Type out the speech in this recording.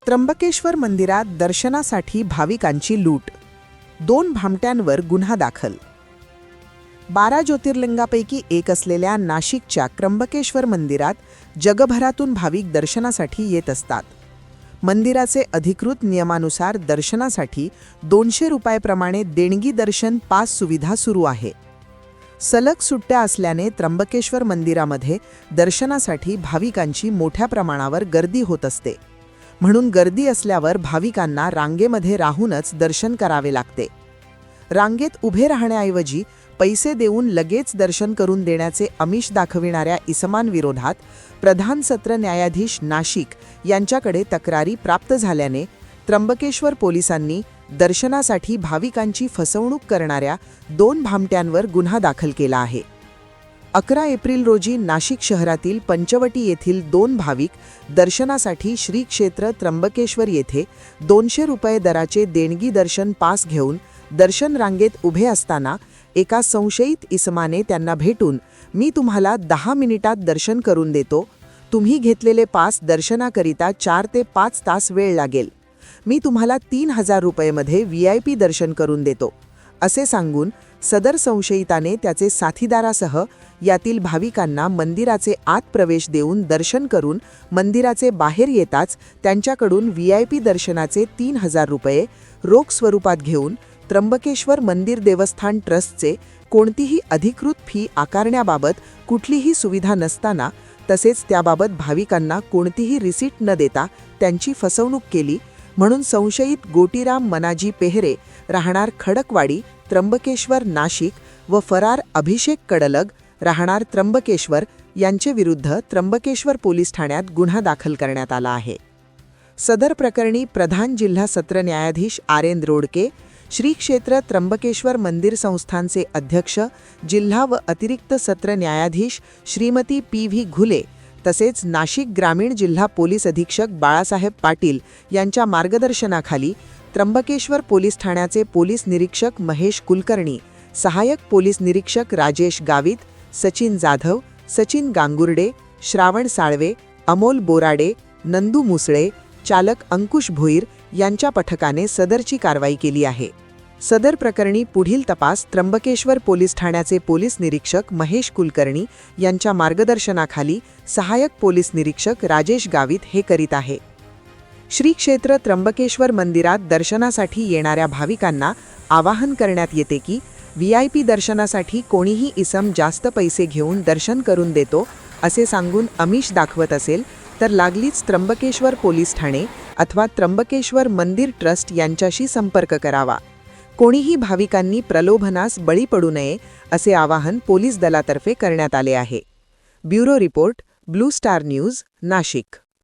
त्र्यंबकेश्वर मंदिरात दर्शनासाठी भाविकांची लूट, 2 भामट्यांवर गुन्हा दाखल. 12 ज्योतिर्लिंगापैकी एक असलेल्या नाशिकच्या त्र्यंबकेश्वर मंदिरात जगभरातून भाविक दर्शनासाठी येत असतात. मंदिराचे अधिकृत नियमानुसार दर्शनासाठी 200 रुपयाप्रमाणे देणगी दर्शन पास सुविधा सुरू आहे. सलग सुट्ट्या असल्याने त्र्यंबकेश्वर मंदिरामध्ये दर्शनासाठी भाविकांची मोठ्या प्रमाणावर गर्दी होत असते. म्हणून गर्दी असल्यावर भाविकांना रांगेमध्ये राहूनच दर्शन करावे लागते. रांगेत उभे राहण्याऐवजी पैसे देऊन लगेच दर्शन करून देण्याचे आमिष दाखविणाऱ्या इसमांविरोधात प्रधान सत्र न्यायाधीश नाशिक यांच्याकडे तक्रारी प्राप्त झाल्याने त्र्यंबकेश्वर पोलिसांनी दर्शनासाठी भाविकांची फसवणूक करणाऱ्या 2 भामट्यांवर गुन्हा दाखल केला आहे. 11 एप्रिल रोजी नाशिक शहरातील पंचवटी येथील 2 भाविक दर्शनासाठी श्री क्षेत्र त्र्यंबकेश्वर येथे 200 रुपये दराचे देणगी दर्शन पास घेऊन दर्शन रांगेत उभे असताना एका संशयित इसमाने त्यांना भेटून, "मी तुम्हाला 10 मिनिटात दर्शन करून देतो. तुम्ही घेतलेले पास दर्शनाकरिता 4 ते 5 तास वेळ लागेल. मी तुम्हाला 3000 रुपयेमध्ये VIP दर्शन करून देतो," असे सांगून सदर संशयिताने त्याचे साथीदारासह यातील भाविकांना मंदिराचे आत प्रवेश देऊन दर्शन करून मंदिराचे बाहेर येताच त्यांच्याकडून VIP दर्शनाचे 3000 रुपये रोख स्वरूपात घेऊन त्र्यंबकेश्वर मंदिर देवस्थान ट्रस्टचे कोणतीही अधिकृत फी आकारण्याबाबत कुठलीही सुविधा नसताना तसेच त्याबाबत भाविकांना कोणतीही रिसीट न देता त्यांची फसवणूक केली. म्हणून संशयित गोटीराम मनाजी पेहरे राहणार खडकवाडी त्र्यंबकेश्वर नाशिक व फरार अभिषेक कडलग राहणार त्र्यंबकेश्वर यांचे विरुद्ध त्र्यंबकेश्वर पोलीस ठाण्यात गुन्हा दाखल करण्यात आला आहे. सदर प्रकरणी प्रधान जिल्हा सत्र न्यायाधीश RN रोडके, श्री क्षेत्र त्र्यंबकेश्वर मंदिर संस्थानचे अध्यक्ष जिल्हा व अतिरिक्त सत्र न्यायाधीश श्रीमती PV घुले तसेच नाशिक ग्रामीण जिल्हा पोलीस अधीक्षक बाळासाहेब पाटील यांच्या मार्गदर्शनाखाली त्र्यंबकेश्वर पोलीस ठाण्याचे पोलीस निरीक्षक महेश कुलकर्णी, सहाय्यक पोलीस निरीक्षक राजेश गावित, सचिन जाधव, सचिन गांगुर्डे, श्रावण साळवे, अमोल बोराडे, नंदू मुसळे, चालक अंकुश भोईर यांच्या पथकाने सदरची कारवाई केली आहे. सदर प्रकरणी पुढील तपास त्र्यंबकेश्वर पोलीस ठाण्याचे पोलीस निरीक्षक महेश कुलकर्णी यांच्या मार्गदर्शनाखाली सहाय्यक पोलीस निरीक्षक राजेश गावित हे करीत आहे. श्री क्षेत्र त्र्यंबकेश्वर मंदिरात दर्शनासाठी येणाऱ्या भाविकांना आवाहन करण्यात येते की VIP दर्शनासाठी कोणीही इसम जास्त पैसे घेऊन दर्शन करून देतो असे सांगून आमिष दाखवत असेल तर लागलीच त्र्यंबकेश्वर पोलीस ठाणे अथवा त्र्यंबकेश्वर मंदिर ट्रस्ट यांच्याशी संपर्क करावा. कोणीही भाविकांनी प्रलोभनास बळी पडू नये असे आवाहन पोलीस दलातर्फे करण्यात आले आहे. Bureau report, blue star news, Nashik.